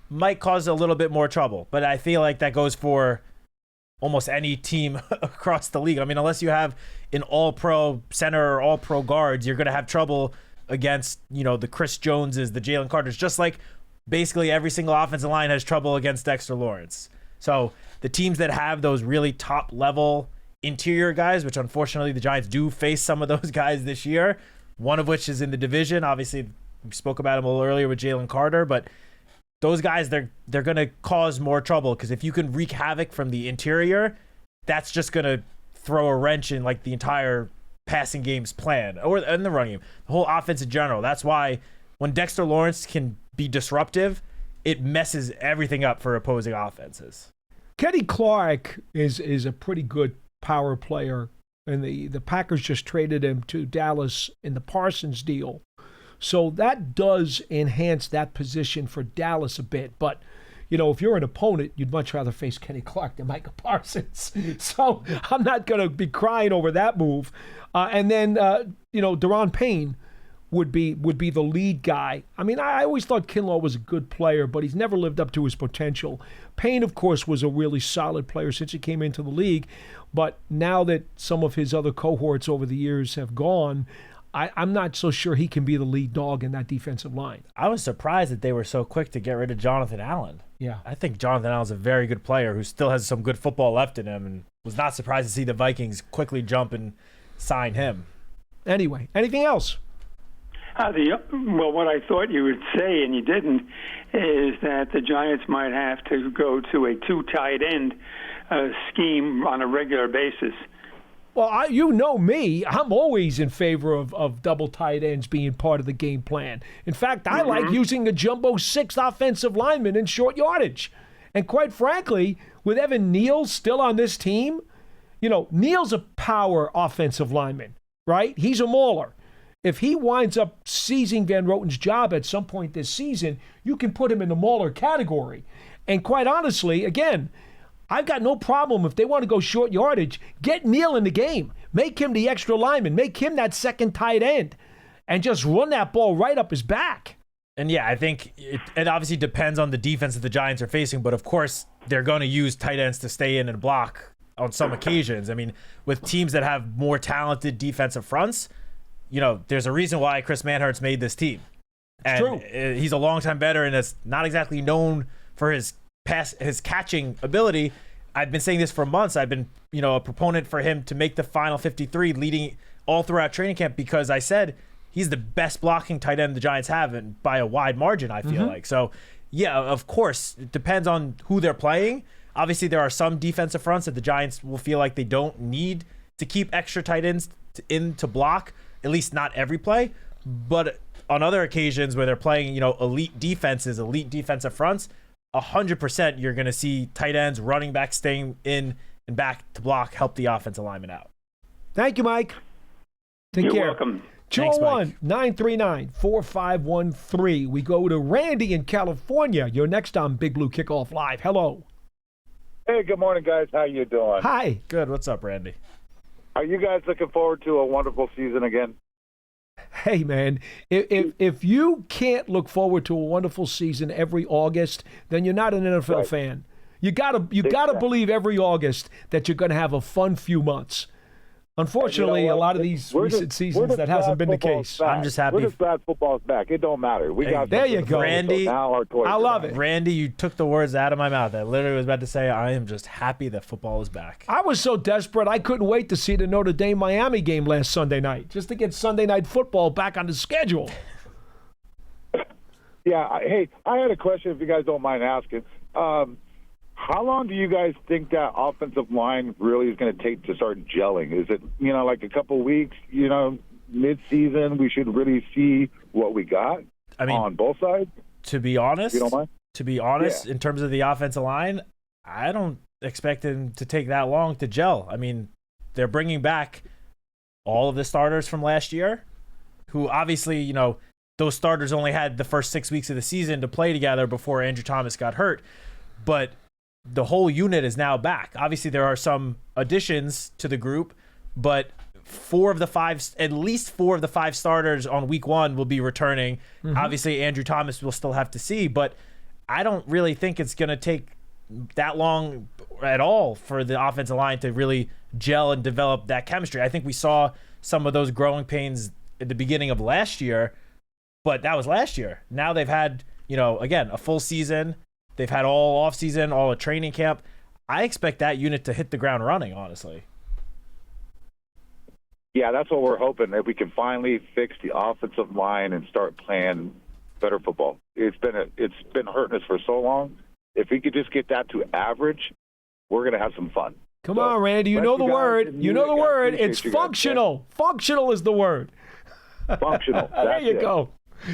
might cause a little bit more trouble. But I feel like that goes for almost any team across the league. I mean, unless you have an all-pro center or all-pro guards, you're going to have trouble against, the Chris Joneses, the Jalen Carters, just like basically every single offensive line has trouble against Dexter Lawrence. So the teams that have those really top-level interior guys, which unfortunately the Giants do face some of those guys this year, one of which is in the division. Obviously, we spoke about him a little earlier with Jalen Carter, but those guys, they're going to cause more trouble because if you can wreak havoc from the interior, that's just going to throw a wrench in the entire passing game's plan or in the running game, the whole offense in general. That's why when Dexter Lawrence can be disruptive, it messes everything up for opposing offenses. Kenny Clark is a pretty good power player and the Packers just traded him to Dallas in the Parsons deal. So that does enhance that position for Dallas a bit. But, if you're an opponent, you'd much rather face Kenny Clark than Micah Parsons. So I'm not going to be crying over that move. And then, Deron Payne would be the lead guy. I mean, I always thought Kinlaw was a good player, but he's never lived up to his potential. Payne, of course, was a really solid player since he came into the league. But now that some of his other cohorts over the years have gone, I'm not so sure he can be the lead dog in that defensive line. I was surprised that they were so quick to get rid of Jonathan Allen. Yeah. I think Jonathan Allen's a very good player who still has some good football left in him, and was not surprised to see the Vikings quickly jump and sign him. Anyway, anything else? Well, what I thought you would say, and you didn't, is that the Giants might have to go to a two tight end scheme on a regular basis. Well, you know me. I'm always in favor of double tight ends being part of the game plan. In fact, I like using a jumbo sixth offensive lineman in short yardage. And quite frankly, with Evan Neal still on this team, Neal's a power offensive lineman, right? He's a mauler. If he winds up seizing Van Roten's job at some point this season, you can put him in the mauler category. And quite honestly, again, I've got no problem if they want to go short yardage. Get Neal in the game. Make him the extra lineman. Make him that second tight end. And just run that ball right up his back. And yeah, I think it obviously depends on the defense that the Giants are facing. But of course, they're going to use tight ends to stay in and block on some occasions. I mean, with teams that have more talented defensive fronts, there's a reason why Chris Manhertz made this team. And true. He's a longtime veteran that's not exactly known for his catching ability. I've been saying this for months. I've been, a proponent for him to make the final 53 leading all throughout training camp because I said he's the best blocking tight end the Giants have, and by a wide margin, I feel like. So, yeah, of course, it depends on who they're playing. Obviously, there are some defensive fronts that the Giants will feel like they don't need to keep extra tight ends in to block, at least not every play. But on other occasions where they're playing, elite defenses, elite defensive fronts, 100% you're going to see tight ends, running back staying in and back to block, help the offensive lineman out. Thank you, Mike. Take care. You're welcome. 201-939-4513. We go to Randy in California. You're next on Big Blue Kickoff Live. Hello. Hey, good morning, guys. How you doing? Hi. Good. What's up, Randy? Are you guys looking forward to a wonderful season again? Hey, man, if you can't look forward to a wonderful season every August, then you're not an NFL fan. You gotta believe every August that you're going to have a fun few months. Unfortunately, a lot of these recent seasons, that hasn't been the case. I'm just happy. We're just glad football's back. It don't matter. There you go. Randy, so now our toys I love it. Randy, you took the words out of my mouth. I literally was about to say, I am just happy that football is back. I was so desperate, I couldn't wait to see the Notre Dame-Miami game last Sunday night, just to get Sunday night football back on the schedule. Yeah, hey, I had a question if you guys don't mind asking. How long do you guys think that offensive line really is going to take to start gelling? Is it, like a couple weeks, mid-season, we should really see what we got on both sides? To be honest, you don't mind? In terms of the offensive line, I don't expect him to take that long to gel. I mean, they're bringing back all of the starters from last year, who obviously, those starters only had the first 6 weeks of the season to play together before Andrew Thomas got hurt. But the whole unit is now back. Obviously, there are some additions to the group, but at least four of the five starters on week one will be returning. Mm-hmm. Obviously, Andrew Thomas will still have to see, but I don't really think it's going to take that long at all for the offensive line to really gel and develop that chemistry. I think we saw some of those growing pains at the beginning of last year, but that was last year. Now they've had, again, a full season. They've had all offseason, all a training camp. I expect that unit to hit the ground running, honestly. Yeah, that's what we're hoping, that we can finally fix the offensive line and start playing better football. It's been hurting us for so long. If we could just get that to average, we're going to have some fun. Come on, Randy. You know the word. You know the word. It's functional. Functional is the word. Functional. There you go.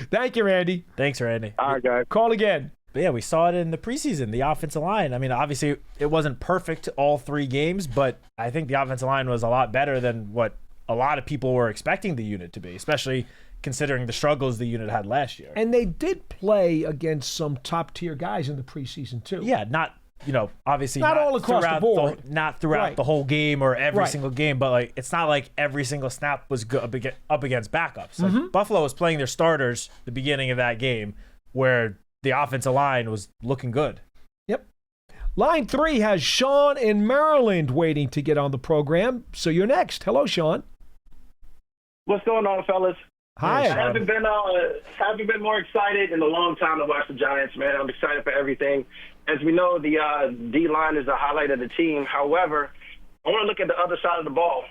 Thank you, Randy. Thanks, Randy. All right, guys. Call again. But yeah, we saw it in the preseason, the offensive line. I mean, obviously it wasn't perfect all 3 games, but I think the offensive line was a lot better than what a lot of people were expecting the unit to be, especially considering the struggles the unit had last year. And they did play against some top-tier guys in the preseason, too. Yeah, not, obviously not all across the board. Not throughout Right. the whole game or every Right. single game, but like it's not like every single snap was up against backups. Like, Buffalo was playing their starters the beginning of that game where the offensive line was looking good. Yep. Line 3 has Sean in Maryland waiting to get on the program. So you're next. Hello, Sean. What's going on, fellas? Hi. Sean. Haven't been more excited in a long time to watch the Giants, man. I'm excited for everything. As we know, the D-line is the highlight of the team. However, I want to look at the other side of the ball.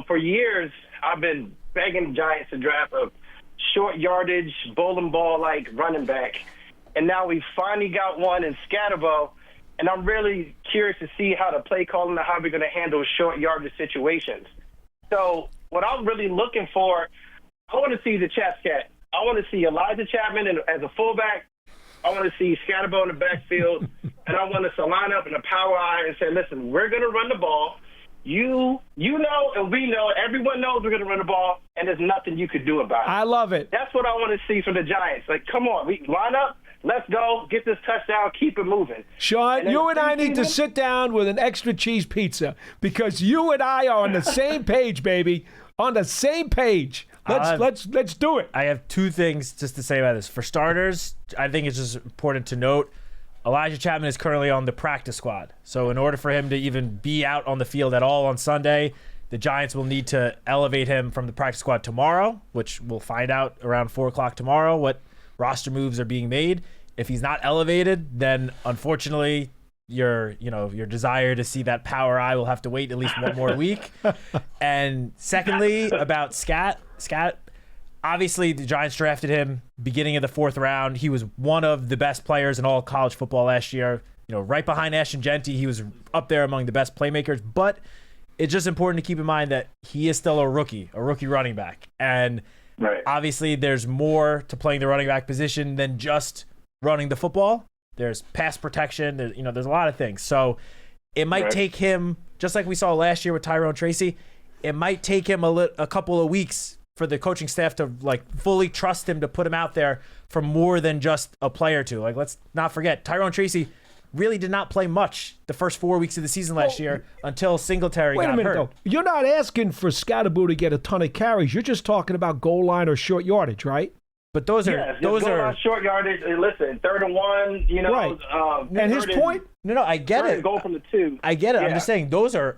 For years, I've been begging the Giants to draft a short yardage, bowling ball-like running back. And now we finally got one in Scatterbo. And I'm really curious to see how the play calling and how we're going to handle short yardage situations. So what I'm really looking for, I want to see the Chaps Cat. I want to see Elijah Chapman as a fullback. I want to see Scatterbo in the backfield. And I want us to line up in a power eye and say, listen, we're going to run the ball. You know and we know, everyone knows we're going to run the ball, and there's nothing you could do about it. I love it. That's what I want to see from the Giants. Like, come on, we line up. Let's go. Get this touchdown. Keep it moving. Sean, then you and I need to preseason- sit down with an extra cheese pizza because you and I are on the same page, baby. On the same page. Let's do it. I have 2 things just to say about this. For starters, I think it's just important to note Elijah Chapman is currently on the practice squad. So in order for him to even be out on the field at all on Sunday, the Giants will need to elevate him from the practice squad tomorrow, which we'll find out around 4 o'clock tomorrow what roster moves are being made. If he's not elevated, then unfortunately your desire to see that power eye will have to wait at least one more week. And secondly, about Scat, obviously the Giants drafted him beginning of the 4th round. He was one of the best players in all college football last year. Right behind Ashton Genty, he was up there among the best playmakers. But it's just important to keep in mind that he is still a rookie running back. And Right. obviously there's more to playing the running back position than just running the football. There's pass protection. There's a lot of things. So it might take him, just like we saw last year with Tyrone Tracy, it might take him a couple of weeks for the coaching staff to fully trust him to put him out there for more than just a play or two. Let's not forget, Tyrone Tracy really did not play much the first 4 weeks of the season last year until Singletary Wait got a minute, hurt. though. You're not asking for Scatterbo to get a ton of carries. You're just talking about goal line or short yardage, right? But those Yes, are on short yardage. Listen, 3rd and 1. Right. And his point? no, I get it. Go from the 2. I get it. I'm Yeah. just saying those are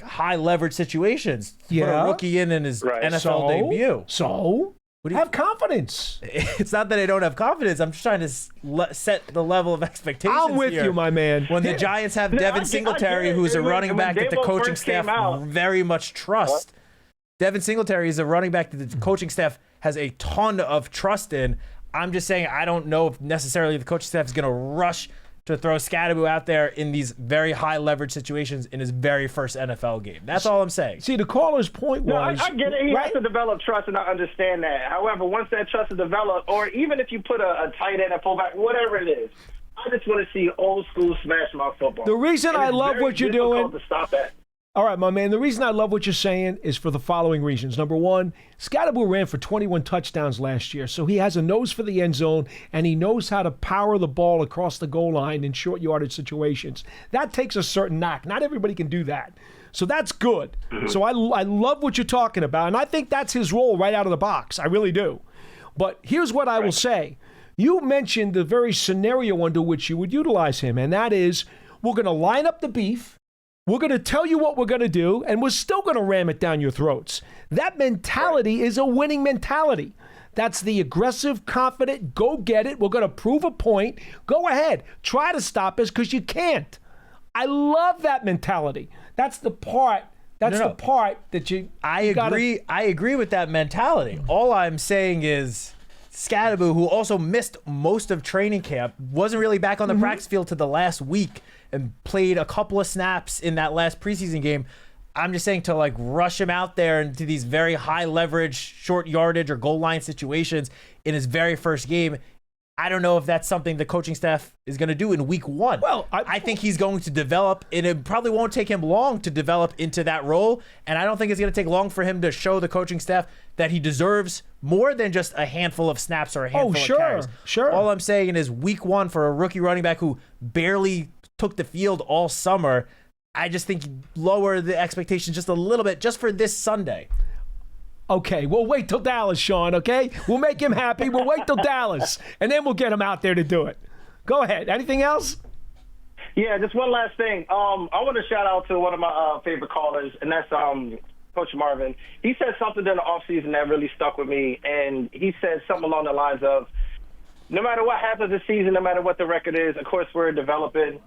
high leverage situations. To put Yeah. a rookie in his Right. NFL debut. So What do you- have confidence. It's not that I don't have confidence. I'm just trying to set the level of expectations. I'm with here. you, my man. When the Giants have No, I Devin get Singletary, it. who's a When running back that the Dabo coaching first came staff out- very much trust. Devin Singletary is a running back that the coaching staff has a ton of trust in. I'm just saying I don't know if necessarily the coaching staff is going to rush to throw Scatterbo out there in these very high leverage situations in his very first NFL game. That's all I'm saying. See, the caller's point No, was... I get it. He right? has to develop trust, and I understand that. However, once that trust is developed, or even if you put a tight end, a fullback, whatever it is, I just want to see old school smash mouth football. The reason And I it's love very what you're difficult doing... to stop that. All right, my man. The reason I love what you're saying is for the following reasons. Number one, Scatterbo ran for 21 touchdowns last year, so he has a nose for the end zone, and he knows how to power the ball across the goal line in short yardage situations. That takes a certain knack. Not everybody can do that. So that's good. So I love what you're talking about, and I think that's his role right out of the box. I really do. But here's what I will say. You mentioned the very scenario under which you would utilize him, and that is we're going to line up the beef. We're going to tell you what we're going to do, and we're still going to ram it down your throats. That mentality is a winning mentality. That's the aggressive, confident, go get it. We're going to prove a point. Go ahead. Try to stop us because you can't. I love that mentality. That's the part. That's the part that you. I you agree. I agree with that mentality. All I'm saying is Scatterbo, who also missed most of training camp, wasn't really back on the practice field to the last week and played a couple of snaps in that last preseason game. I'm just saying to rush him out there into these very high leverage, short yardage or goal line situations in his very first game. I don't know if that's something the coaching staff is going to do in week 1. Well, I think he's going to develop, and it probably won't take him long to develop into that role. And I don't think it's going to take long for him to show the coaching staff that he deserves more than just a handful of snaps or a handful of carries. Sure. All I'm saying is week 1 for a rookie running back who barely took the field all summer, I just think lower the expectations just a little bit just for this Sunday. Okay, we'll wait till Dallas, Sean, okay? We'll make him happy. We'll wait till Dallas, and then we'll get him out there to do it. Go ahead. Anything else? Yeah, just one last thing. I want to shout out to one of my favorite callers, and that's Coach Marvin. He said something during the offseason that really stuck with me, and he said something along the lines of, no matter what happens this season, no matter what the record is, of course we're developing.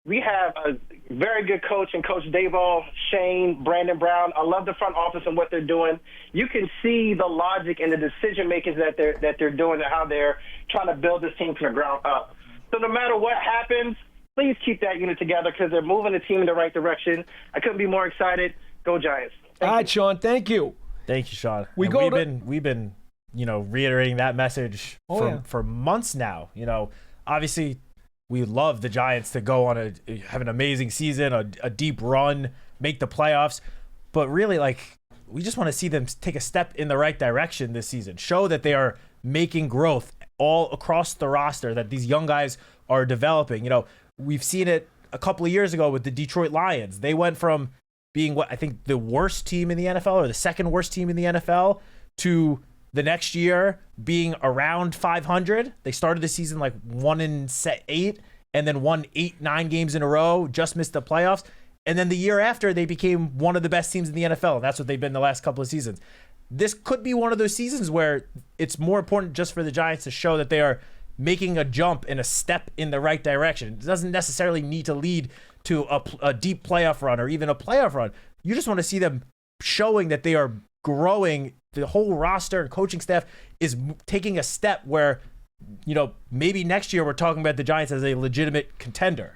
We have a very good coach in Coach Dayball, Shane, Brandon Brown. I love the front office and what they're doing. You can see the logic and the decision makings that they're doing and how they're trying to build this team from the ground up. So no matter what happens, please keep that unit together because they're moving the team in the right direction. I couldn't be more excited. Go Giants. All right, Sean. Thank you. Thank you, Sean. We've been reiterating that message for months now. Obviously, we love the Giants to go on have an amazing season, a deep run, make the playoffs. But really, we just want to see them take a step in the right direction this season. Show that they are making growth all across the roster, that these young guys are developing. We've seen it a couple of years ago with the Detroit Lions. They went from being what I think the worst team in the NFL or the second worst team in the NFL to the next year being around 500. They started the season 1-8 and then won 8-9 games in a row, just missed the playoffs. And then the year after, they became one of the best teams in the NFL. And that's what they've been the last couple of seasons. This could be one of those seasons where it's more important just for the Giants to show that they are making a jump and a step in the right direction. It doesn't necessarily need to lead to a deep playoff run or even a playoff run. You just want to see them showing that they are growing. The whole roster and coaching staff is taking a step where, maybe next year we're talking about the Giants as a legitimate contender.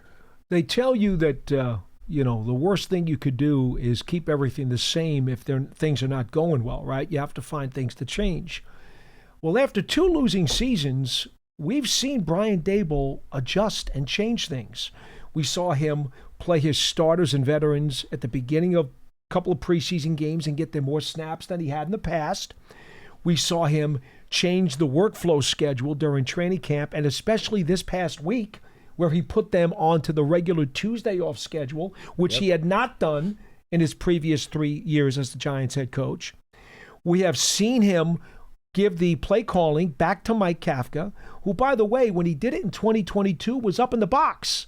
They tell you that, the worst thing you could do is keep everything the same if things are not going well, right? You have to find things to change. Well, after 2 losing seasons, we've seen Brian Daboll adjust and change things. We saw him play his starters and veterans at the beginning of couple of preseason games and get them more snaps than he had in the past. We saw him change the workflow schedule during training camp, and especially this past week where he put them onto the regular Tuesday off schedule, which he had not done in his previous 3 years as the Giants head coach. We have seen him give the play calling back to Mike Kafka, who, by the way, when he did it in 2022, was up in the box.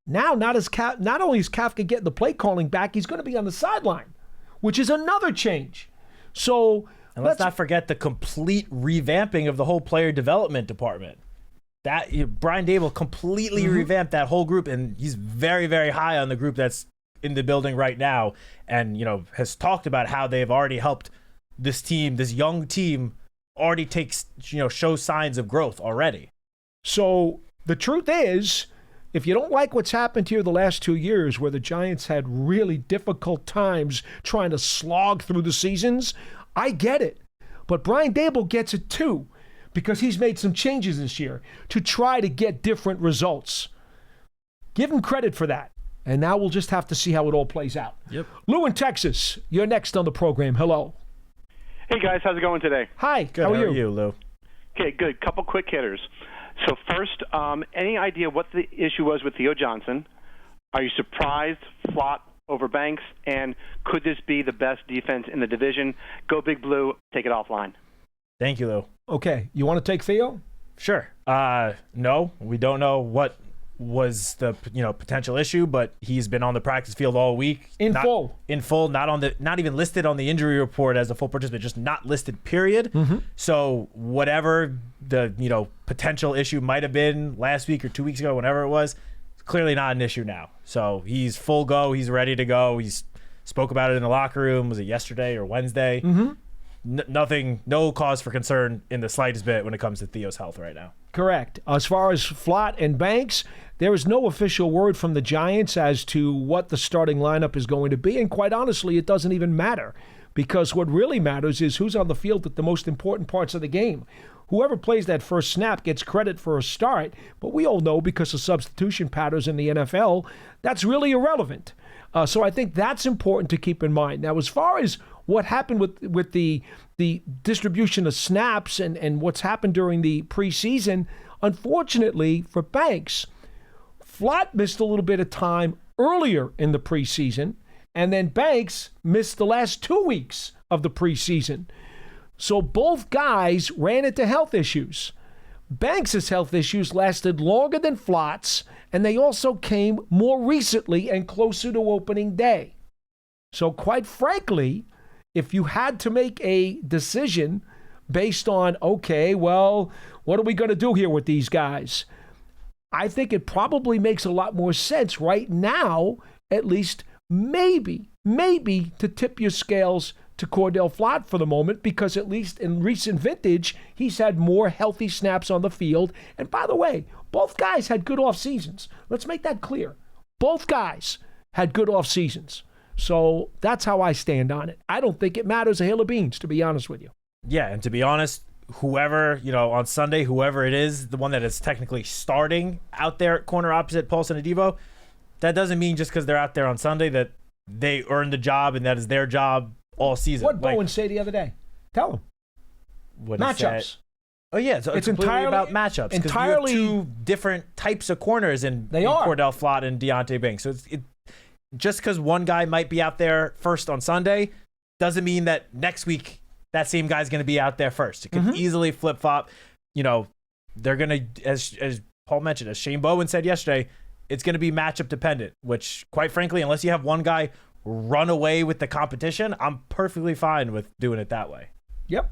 Now, not only is Kafka getting the play calling back, he's going to be on the sideline, which is another change. So let's not forget the complete revamping of the whole player development department. Brian Daboll completely revamped that whole group, and he's very, very high on the group that's in the building right now, and has talked about how they've already helped this team, this young team, already show signs of growth already. So the truth is, if you don't like what's happened here the last 2 years where the Giants had really difficult times trying to slog through the seasons, I get it. But Brian Daboll gets it too because he's made some changes this year to try to get different results. Give him credit for that. And now we'll just have to see how it all plays out. Yep. Lou in Texas, you're next on the program. Hello. Hey, guys. How's it going today? Hi. Good. How are you, Lou? Okay, good. Couple quick hitters. So first, any idea what the issue was with Theo Johnson? Are you surprised Flott over Banks? And could this be the best defense in the division? Go Big Blue. Take it offline. Thank you, Lou. Okay. You want to take Theo? Sure. No, we don't know what was the potential issue, but he's been on the practice field all week in full, not even listed on the injury report as a full participant, just not listed, period. So whatever the potential issue might have been last week or 2 weeks ago, whenever it was, it's clearly not an issue now. So he's full go, he's ready to go. He's spoke about it in the locker room. Was it yesterday or Wednesday? Nothing, no cause for concern in the slightest bit when it comes to Theo's health right now. Correct. As far as Flott and Banks, there is no official word from the Giants as to what the starting lineup is going to be. And quite honestly, it doesn't even matter because what really matters is who's on the field at the most important parts of the game. whoever plays that first snap gets credit for a start. But we all know because of substitution patterns in the NFL, that's really irrelevant. So I think that's important to keep in mind. Now, as far as what happened with the distribution of snaps and what's happened during the preseason, unfortunately for Banks, Flott missed a little bit of time earlier in the preseason, and then Banks missed the last 2 weeks of the preseason. So both guys ran into health issues. Banks' health issues lasted longer than Flott's, and they also came more recently and closer to opening day. So quite frankly, if you had to make a decision based on, okay, well, what are we going to do here with these guys? I think it probably makes a lot more sense right now, at least maybe to tip your scales to Cordell Flott for the moment, because at least in recent vintage, he's had more healthy snaps on the field. And by the way, both guys had good off seasons. Let's make that clear. Both guys had good off seasons. So that's how I stand on it. I don't think it matters a hill of beans, to be honest with you. Yeah, and to be honest, whoever, on Sunday, whoever it is, the one that is technically starting out there at corner opposite Paulson and Devo, that doesn't mean just because they're out there on Sunday that they earned the job and that is their job all season. What did Bowen say the other day? Tell him. What matchups. Oh, yeah. So it's entirely about matchups. Entirely. You have two different types of corners in Cordell Flott and Deontay Banks. So just because one guy might be out there first on Sunday doesn't mean that next week that same guy's going to be out there first. It could easily flip-flop. They're going to, as Paul mentioned, as Shane Bowen said yesterday, it's going to be matchup dependent, which, quite frankly, unless you have one guy run away with the competition, I'm perfectly fine with doing it that way. Yep.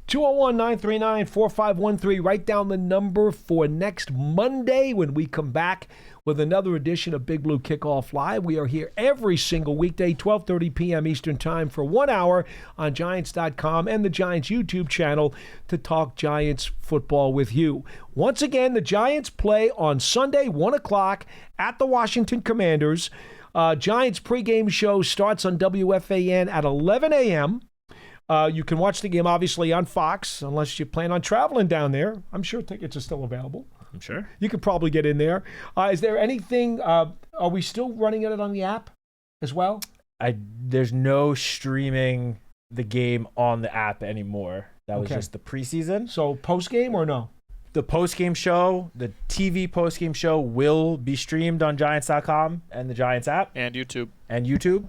201-939-4513. Write down the number for next Monday when we come back with another edition of Big Blue Kickoff Live. We are here every single weekday, 12:30 p.m. Eastern Time for 1 hour on Giants.com and the Giants YouTube channel to talk Giants football with you. Once again, the Giants play on Sunday, 1 o'clock at the Washington Commanders. Giants pregame show starts on WFAN at 11 a.m. You can watch the game, obviously, on Fox, unless you plan on traveling down there. I'm sure tickets are still available. I'm sure. You could probably get in there. Is there anything, are we still running it on the app as well? There's no streaming the game on the app anymore. That was just the preseason. So post-game or no? The post-game show, the TV post-game show will be streamed on Giants.com and the Giants app. And YouTube.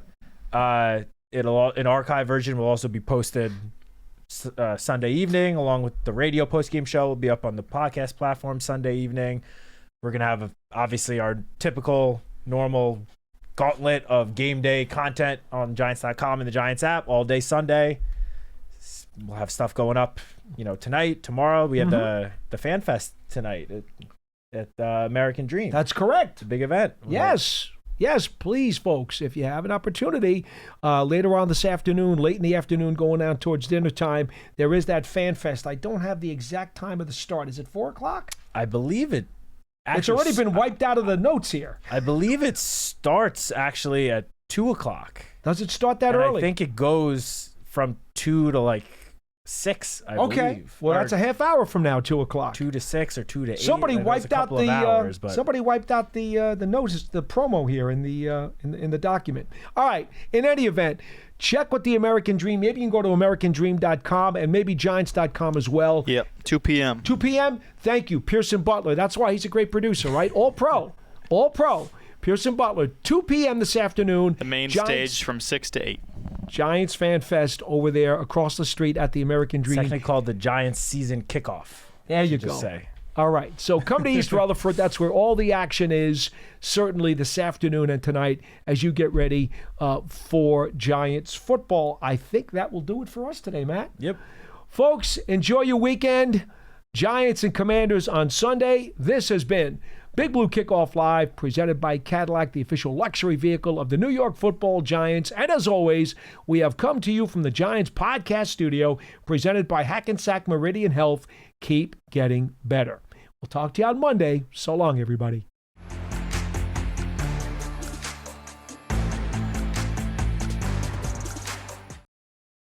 An archive version will also be posted Sunday evening, along with the radio post-game show. Will be up on the podcast platform Sunday evening. We're going to have, obviously, our typical, normal gauntlet of game day content on Giants.com and the Giants app all day Sunday. We'll have stuff going up, tonight, tomorrow. We have the Fan Fest tonight at American Dream. That's correct. It's a big event. Yes. Yes, please, folks, if you have an opportunity, later on this afternoon, late in the afternoon, going down towards dinner time, there is that Fan Fest. I don't have the exact time of the start. Is it 4 o'clock? I believe it. It's already been wiped out of the notes here. I believe it starts actually at 2 o'clock. Does it start that early? I think it goes from 2 to 6, I believe. Well, that's a half hour from now, 2 o'clock. 2 to 6 or 2 to 8. Somebody wiped out the hours, somebody wiped out the notice, the promo here in the document. All right. In any event, check with the American Dream. Maybe you can go to AmericanDream.com and maybe Giants.com as well. Yep. 2 p.m. 2 p.m. Thank you, Pearson Butler. That's why he's a great producer, right? All pro. Pearson Butler. 2 p.m. this afternoon. The main stage from 6 to 8. Giants Fan Fest over there across the street at the American Dream. It's actually called the Giants Season Kickoff. There you go. All right. So come to East Rutherford. That's where all the action is, certainly this afternoon and tonight as you get ready for Giants football. I think that will do it for us today, Matt. Yep. Folks, enjoy your weekend. Giants and Commanders on Sunday. This has been Big Blue Kickoff Live, presented by Cadillac, the official luxury vehicle of the New York Football Giants. And as always, we have come to you from the Giants podcast studio, presented by Hackensack Meridian Health. Keep getting better. We'll talk to you on Monday. So long, everybody.